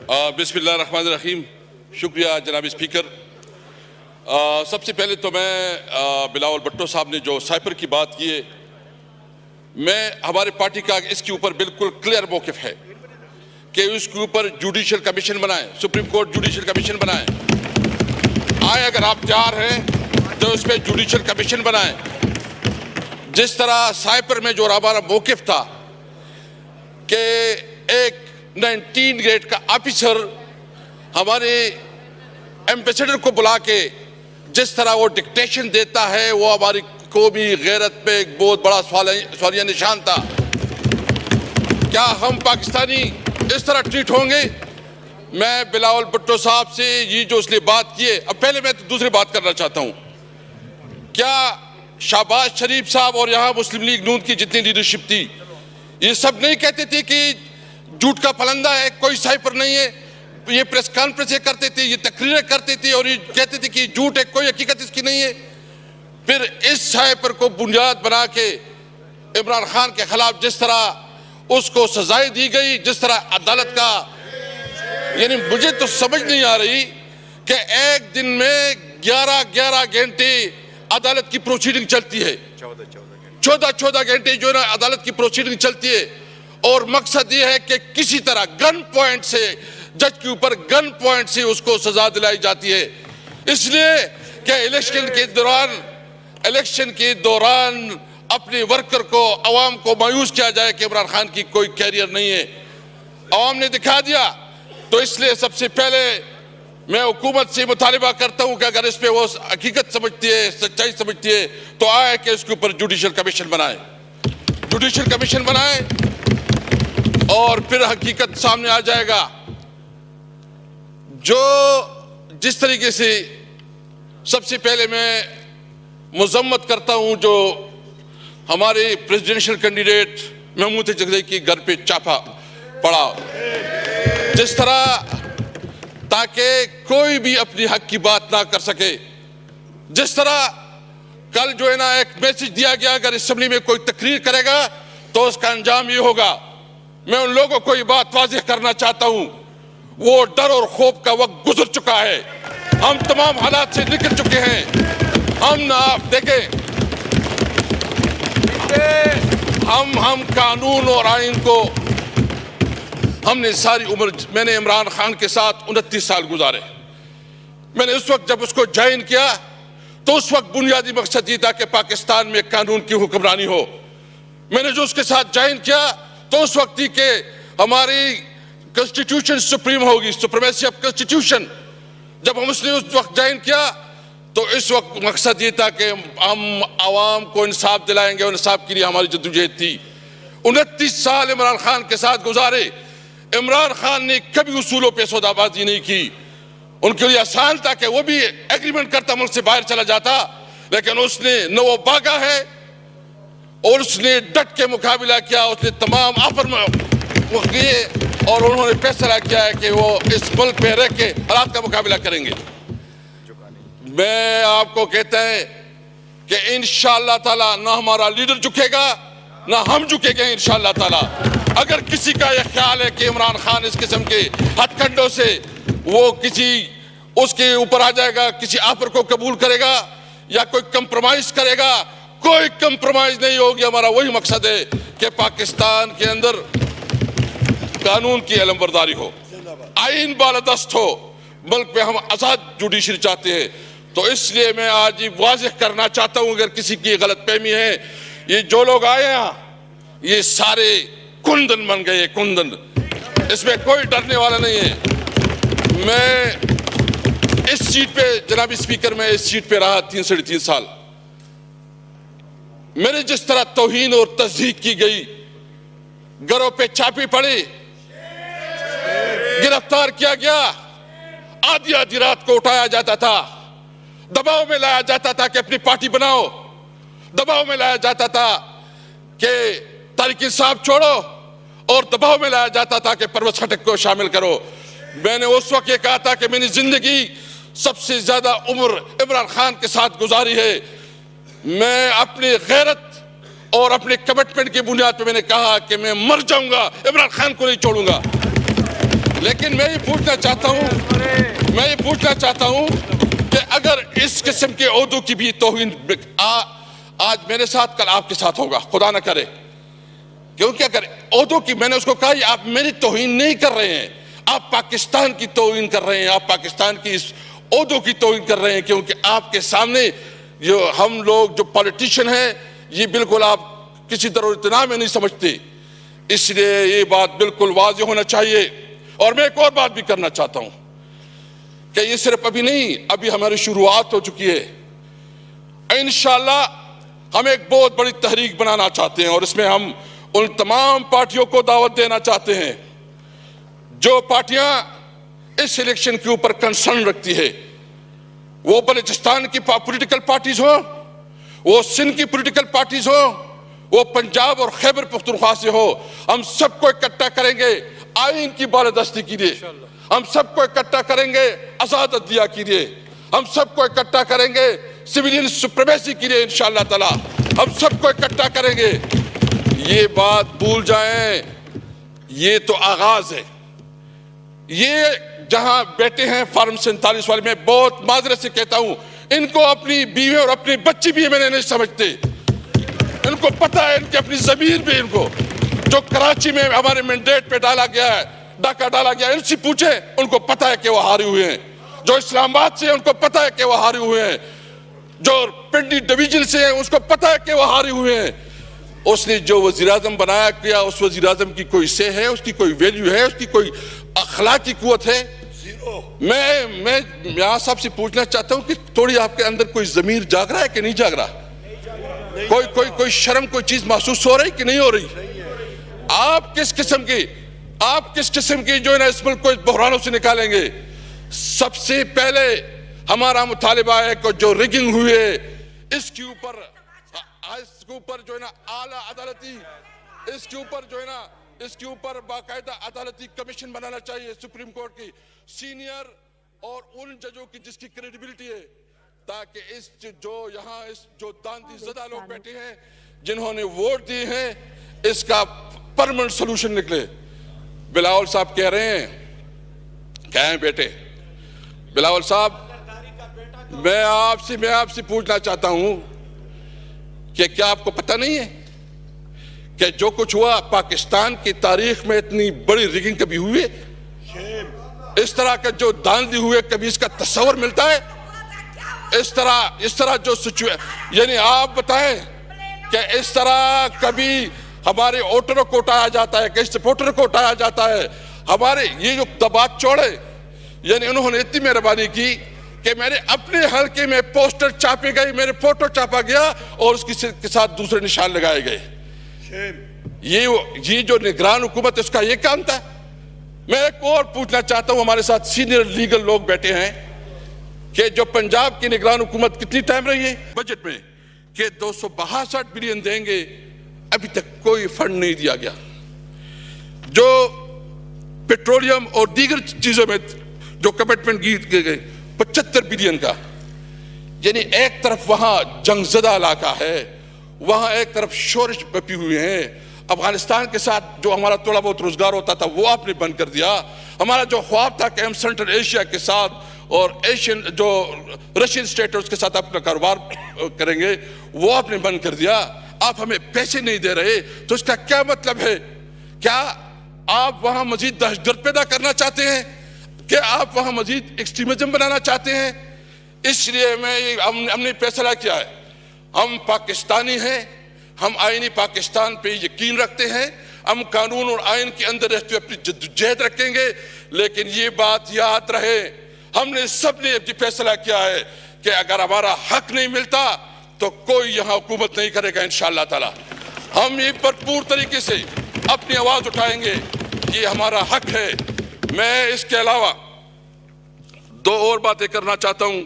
بسم اللہ الرحمن الرحیم. شکریہ جناب اسپیکر. سب سے پہلے تو میں بلاول بھٹو صاحب نے جو سائپر کی بات کی ہے، میں ہمارے پارٹی کا اس کے اوپر بالکل کلیئر موقف ہے کہ اس کے اوپر جوڈیشل کمیشن بنائیں، سپریم کورٹ جوڈیشل کمیشن بنائیں. اگر آپ تیار ہیں تو اس پہ جوڈیشل کمیشن بنائیں. جس طرح سائپر میں جو ہمارا موقف تھا کہ ایک 19 گریڈ کا آفیسر ہمارے ایمبیسڈر کو بلا کے جس طرح وہ ڈکٹیشن دیتا ہے، وہ ہماری قومی غیرت پہ ایک بہت بڑا سوالیہ نشان تھا. کیا ہم پاکستانی اس طرح ٹریٹ ہوں گے؟ میں بلاول بھٹو صاحب سے یہ جو اس نے بات کی ہے، اب پہلے میں دوسری بات کرنا چاہتا ہوں. کیا شہباز شریف صاحب اور یہاں مسلم لیگ نون کی جتنی لیڈرشپ تھی، یہ سب نہیں کہتے تھے کہ جھوٹ کا پلندہ ہے، کوئی سائپر نہیں ہے؟ یہ پریس کانفرنسیں کرتے تھے، یہ تقریریں کرتے تھے اور یہ کہتے تھے کہ جھوٹ ہے، کوئی حقیقت اس کی نہیں ہے. پھر اس سائپر کو بنیاد بنا کے عمران خان کے خلاف جس طرح اس کو سزائیں دی گئی، جس طرح عدالت کا، یعنی مجھے تو سمجھ نہیں آ رہی کہ ایک دن میں 11 گھنٹے عدالت کی پروسیڈنگ چلتی ہے، 14 گھنٹے جو ہے نا عدالت کی پروسیڈنگ چلتی ہے، اور مقصد یہ ہے کہ کسی طرح گن پوائنٹ سے جج کے اوپر گن پوائنٹ سے اس کو سزا دلائی جاتی ہے، اس لیے کہ الیکشن کے دوران اپنے ورکر کو، عوام کو مایوس کیا جائے کہ عمران خان کی کوئی کیریئر نہیں ہے. عوام نے دکھا دیا. تو اس لیے سب سے پہلے میں حکومت سے مطالبہ کرتا ہوں کہ اگر اس پہ وہ حقیقت سمجھتی ہے، سچائی سمجھتی ہے، تو آئے کہ اس کے اوپر جوڈیشل کمیشن بنائیں. جوڈیشل کمیشن بنائیں اور پھر حقیقت سامنے آ جائے گا. جس طریقے سے سب سے پہلے میں مذمت کرتا ہوں جو ہمارے پریزیڈنشل کینڈیڈیٹ محمود جگدئی کے گھر پہ چھاپا پڑا، جس طرح تاکہ کوئی بھی اپنی حق کی بات نہ کر سکے. جس طرح کل جو ہے نا ایک میسج دیا گیا، اگر اسمبلی میں کوئی تقریر کرے گا تو اس کا انجام یہ ہوگا. میں ان لوگوں کو یہ بات واضح کرنا چاہتا ہوں، وہ ڈر اور خوف کا وقت گزر چکا ہے. ہم تمام حالات سے نکل چکے ہیں. ہم آپ دیکھیں، ہم قانون اور آئین کو، ہم نے ساری عمر، میں نے عمران خان کے ساتھ 29 سال گزارے. میں نے اس وقت جب اس کو جوائن کیا تو اس وقت بنیادی مقصد یہ تھا کہ پاکستان میں قانون کی حکمرانی ہو. میں نے جو اس کے ساتھ جوائن کیا تو اس وقت تھی کہ ہماری کنسٹیٹیوشن سپریم ہوگی، سپریمیسی آف کنسٹیٹیوشن. جب ہم اس نے اس وقت جوائن کیا تو اس وقت مقصد یہ تھا کہ ہم عوام کو انصاف دلائیں گے، اور انصاف کے لیے ہماری جدوجہد تھی. 29 سال عمران خان کے ساتھ گزارے. عمران خان نے کبھی اصولوں پہ سودا بازی نہیں کی. ان کے لیے آسان تھا کہ وہ بھی ایگریمنٹ کرتا، ملک سے باہر چلا جاتا، لیکن اس نے نہ وہ بھاگا ہے اور اس نے ڈٹ کے مقابلہ کیا. اس نے تمام آفر کیے اور انہوں نے فیصلہ کیا ہے کہ وہ اس ملک میں رہ کے حالات کا مقابلہ کریں گے. میں آپ کو کہتا ہے کہ انشاءاللہ تعالی نہ ہمارا لیڈر جھکے گا نہ ہم جھکے گے انشاءاللہ تعالی. اگر کسی کا یہ خیال ہے کہ عمران خان اس قسم کے ہتھ کنڈوں سے وہ کسی اس کے اوپر آ جائے گا، کسی آفر کو قبول کرے گا یا کوئی کمپرومائز کرے گا، کوئی کمپرومائز نہیں ہوگی. ہمارا وہی مقصد ہے کہ پاکستان کے اندر قانون کی علم برداری ہو، آئین بالادست ہو، ملک میں ہم آزاد جوڈیشری چاہتے ہیں. تو اس لیے میں آج یہ واضح کرنا چاہتا ہوں، اگر کسی کی غلط فہمی ہے، یہ جو لوگ آئے ہیں یہ سارے کندن بن گئے، کندن. اس میں کوئی ڈرنے والا نہیں ہے. میں اس سیٹ پہ، جناب اسپیکر، میں اس سیٹ پہ رہا 3 سال. میرے جس طرح توہین اور تضحیک کی گئی، گھروں پہ چھاپے پڑے، گرفتار کیا گیا، آدھی رات کو اٹھایا جاتا تھا، دباؤ میں لایا جاتا تھا کہ اپنی پارٹی بناؤ، دباؤ میں لایا جاتا تھا کہ تحریک انصاف چھوڑو، اور دباؤ میں لایا جاتا تھا کہ پرویز خٹک کو شامل کرو. میں نے اس وقت یہ کہا تھا کہ میں نے زندگی سب سے زیادہ عمر عمران خان کے ساتھ گزاری ہے. میں اپنی غیرت اور اپنے کمٹمنٹ کی بنیاد پہ میں نے کہا کہ میں مر جاؤں گا، عمران خان کو نہیں چھوڑوں گا. لیکن میں یہ پوچھنا چاہتا ہوں کہ اگر اس قسم کے عہدوں کی بھی توہین آج میرے ساتھ کل آپ کے ساتھ ہوگا، خدا نہ کرے، کیونکہ اگر عہدوں کی، میں نے اس کو کہا یہ آپ میری توہین نہیں کر رہے ہیں، آپ پاکستان کی توہین کر رہے ہیں، آپ پاکستان کی اس عہدوں کی توہین کر رہے ہیں، کیونکہ آپ کے سامنے جو ہم لوگ جو پالیٹیشین ہیں یہ بالکل آپ کسی طرح اتنا میں نہیں سمجھتے، اس لیے یہ بات بالکل واضح ہونا چاہیے۔ اور میں ایک اور بات بھی کرنا چاہتا ہوں کہ یہ صرف ابھی نہیں، ابھی ہماری شروعات ہو چکی ہے، انشاءاللہ ہم ایک بہت بڑی تحریک بنانا چاہتے ہیں، اور اس میں ہم ان تمام پارٹیوں کو دعوت دینا چاہتے ہیں جو پارٹیاں اس الیکشن کے اوپر کنسرن رکھتی ہے، وہ بلوچستان کی پولیٹیکل پارٹیز ہوں، وہ سندھ کی پولیٹیکل پارٹیز ہوں، وہ پنجاب اور خیبر پختونخوا سے ہو، ہم سب کو اکٹھا کریں گے آئین کی بالادستی کے لیے، ہم سب کو اکٹھا کریں گے آزاد عدلیہ کے لیے، ہم سب کو اکٹھا کریں گے سویلین سپریمیسی کے لیے انشاءاللہ تعالی، ہم سب کو اکٹھا کریں گے۔ یہ بات بھول جائیں، یہ تو آغاز ہے۔ یہ جہاں بیٹے ہیں فارم 47 والے، میں بہت معذرت سے کہتا ہوں، ان کو اپنی بیوی اور اپنی بچی بھی میں نہیں سمجھتے، ان کو پتہ ہے، ان کی اپنی ضمیر بھی، ان کو جو کراچی میں ہمارے مینڈیٹ پہ ڈالا گیا ہے، ڈاکہ ڈالا گیا ہے، ان سے پوچھیں، ان کو پتہ ہے کہ وہ ہارے ہوئے ہیں، جو اسلام آباد سے ہیں ان کو پتہ ہے کہ وہ ہارے ہوئے ہیں، جو پنڈی ڈویژن سے ہیں اس کو پتہ ہے کہ وہ ہارے ہوئے ہیں۔ اس نے جو وزیراعظم بنایا کیا، اس وزیراعظم کی کوئی سے ہے، اس کی کوئی ویلیو ہے، اس کی کوئی اخلاقی قوت ہے؟ میں یہاں صاحب سے پوچھنا چاہتا ہوں کہ تھوڑی آپ کے اندر کوئی ضمیر جاگ رہا ہے کہ نہیں جاگ رہا؟ کوئی شرم، کوئی چیز محسوس ہو رہی کہ نہیں ہو رہی؟ آپ کس قسم کی جو ہے نا اس ملک کو اس بحرانوں سے نکالیں گے؟ سب سے پہلے ہمارا مطالبہ ہے کہ جو ریگنگ ہوئی ہے اس کے اوپر جو ہے نا اعلیٰ عدالتی، اس کے اوپر باقاعدہ عدالتی کمیشن بنانا چاہیے سپریم کورٹ کی، سینئر اور ان ججوں کی جس کی کریڈیبلٹی ہے، تاکہ جو داندھی زدہ لوگ بیٹھے ہیں جنہوں نے ووٹ دیے ہیں اس کا پرمنٹ سلوشن نکلے۔ بلاول صاحب کہہ رہے ہیں، کہیں بیٹے بلاول صاحب، میں آپ سے پوچھنا چاہتا ہوں کہ کیا آپ کو پتہ نہیں ہے کہ جو کچھ ہوا پاکستان کی تاریخ میں اتنی بڑی ریگنگ کبھی ہوئی ہے؟ اس طرح کا جو داندھی ہوئے کبھی اس کا تصور ملتا ہے؟ اس طرح جو یعنی آپ بتائیں کہ اس طرح کبھی ہمارے ووٹروں کو اٹھایا جاتا ہے، کہ سپورٹر کو اٹھایا جاتا ہے؟ ہمارے یہ جو دبات چوڑے، یعنی انہوں نے اتنی مہربانی کی کہ میرے اپنے حلقے میں پوسٹر چھاپے گئے، میرے فوٹو چھاپا گیا اور اس کے ساتھ دوسرے نشان لگائے گئے۔ یہ جو نگران حکومت اس کا یہ کام تھا۔ میں ایک اور پوچھنا چاہتا ہوں، ہمارے ساتھ سینئر لیگل لوگ بیٹھے ہیں، کہ جو پنجاب کی نگران حکومت کتنی ٹائم رہی ہے بجٹ میں کہ 262 بلین دیں گے، ابھی تک کوئی فنڈ نہیں دیا گیا۔ جو پیٹرولیم اور دیگر چیزوں میں جو کمٹمنٹ کیے گئے 75 بلین کا، یعنی ایک طرف وہاں جنگ زدہ علاقہ ہے، وہاں ایک طرف شورش بپی ہوئے ہیں، افغانستان کے ساتھ جو ہمارا تھوڑا بہت روزگار ہوتا تھا وہ آپ نے بند کر دیا، ہمارا جو خواب تھا کہ ہم سینٹرل ایشیا کے ساتھ اور ایشین جو رشین سٹیٹس کے ساتھ اپنا کاروبار کریں گے وہ آپ نے بند کر دیا۔ آپ ہمیں پیسے نہیں دے رہے تو اس کا کیا مطلب ہے؟ کیا آپ وہاں مزید دہشت گرد پیدا کرنا چاہتے ہیں؟ کہ آپ وہاں مزید ایکسٹریمزم بنانا چاہتے ہیں؟ اس لیے ہم نے فیصلہ کیا ہے، ہم پاکستانی ہیں، ہم آئینی پاکستان پہ یقین رکھتے ہیں، ہم قانون اور آئین کے اندر رہتے ہوئے اپنی جدوجہد رکھیں گے، لیکن یہ بات یاد رہے، ہم نے سب نے یہ فیصلہ کیا ہے کہ اگر ہمارا حق نہیں ملتا تو کوئی یہاں حکومت نہیں کرے گا انشاءاللہ تعالی۔ ہم یہ بھرپور طریقے سے اپنی آواز اٹھائیں گے، یہ ہمارا حق ہے۔ میں اس کے علاوہ دو اور باتیں کرنا چاہتا ہوں،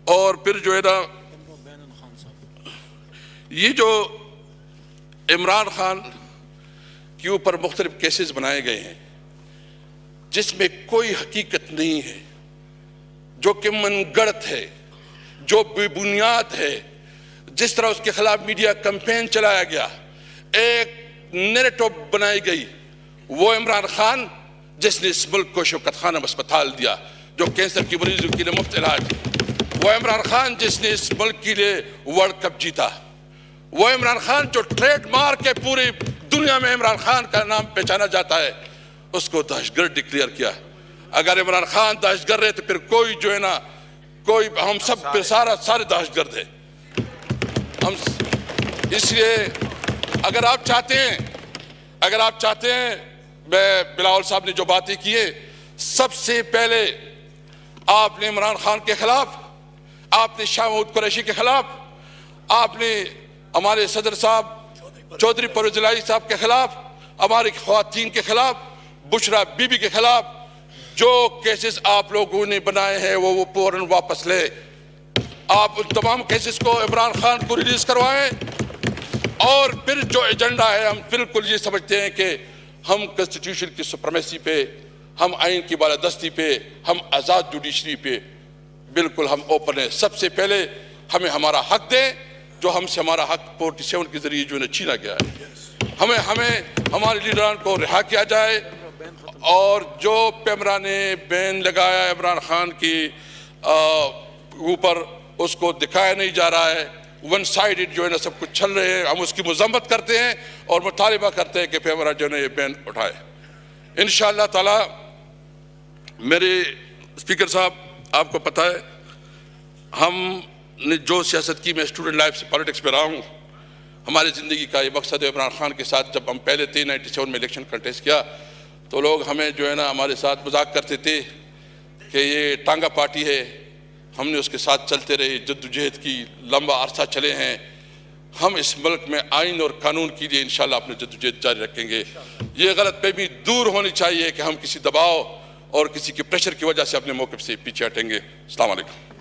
اور پھر جو ہے نا یہ جو عمران خان کے اوپر مختلف کیسز بنائے گئے ہیں جس میں کوئی حقیقت نہیں ہے، جو کہ من گڑت ہے، جو بے بنیاد ہے، جس طرح اس کے خلاف میڈیا کمپین چلایا گیا، ایک نیریٹو بنائی گئی، وہ عمران خان جس نے اس ملک کو شوکت خانم اسپتال دیا جو کینسر کی مریضوں کے لیے مفت علاج، وہ عمران خان جس نے اس ملک کے لیے ورلڈ کپ جیتا، وہ عمران خان جو ٹریڈ مارک کے پوری دنیا میں عمران خان کا نام پہچانا جاتا ہے، اس کو دہشت گرد ڈکلیئر کیا۔ اگر عمران خان دہشت گرد ہے تو پھر کوئی جو ہے نا، کوئی ہم سب پھر سارے دہشت گرد ہیں۔ ہم اس لیے اگر آپ چاہتے ہیں میں بلاول صاحب نے جو باتیں کی ہیں، سب سے پہلے آپ نے عمران خان کے خلاف، آپ نے شاہ محمود قریشی کے خلاف، آپ نے ہمارے صدر صاحب چودھری پرویز الہی صاحب کے خلاف، ہماری خواتین کے خلاف، بشرا بی بی کے خلاف جو کیسز آپ لوگوں نے بنائے ہیں وہ فوراً واپس لے۔ آپ ان تمام کیسز کو عمران خان کو ریلیز کروائیں، اور پھر جو ایجنڈا ہے، ہم بالکل یہ سمجھتے ہیں کہ ہم کنسٹیٹیوشن کی سپریمیسی پہ، ہم آئین کی بالادستی پہ، ہم آزاد جوڈیشری پہ بالکل ہم اوپن ہیں۔ سب سے پہلے ہمیں ہمارا حق دیں جو ہم سے ہمارا حق 47 کے ذریعے جو ہے چھینا گیا ہے۔ ہمیں ہمارے لیڈران کو رہا کیا جائے، اور جو پیمرا نے بین لگایا ہے عمران خان کی اوپر، اس کو دکھایا نہیں جا رہا ہے۔ ون سائیڈڈ جو ہے نا سب کچھ چل رہے ہیں، ہم اس کی مذمت کرتے ہیں اور مطالبہ کرتے ہیں کہ پیمرا جو ہے نا یہ بین اٹھائے۔ انشاءاللہ تعالی میرے اسپیکر صاحب، آپ کو پتہ ہے ہم نے جو سیاست کی، میں اسٹوڈنٹ لائف سے پالیٹکس میں رہا ہوں، ہماری زندگی کا یہ مقصد ہے۔ عمران خان کے ساتھ جب ہم پہلے تھے 97 میں الیکشن کنٹیسٹ کیا تو لوگ ہمیں جو ہے نا ہمارے ساتھ مذاق کرتے تھے کہ یہ ٹانگا پارٹی ہے، ہم نے اس کے ساتھ چلتے رہے، جدوجہد کی لمبا عرصہ چلے ہیں۔ ہم اس ملک میں آئین اور قانون کے لیے انشاءاللہ اپنے جدوجہد جاری رکھیں گے۔ یہ غلط فہمی دور ہونی چاہیے کہ ہم کسی دباؤ اور کسی کے پریشر کی وجہ سے اپنے موقف سے پیچھے ہٹیں گے۔ السلام علیکم۔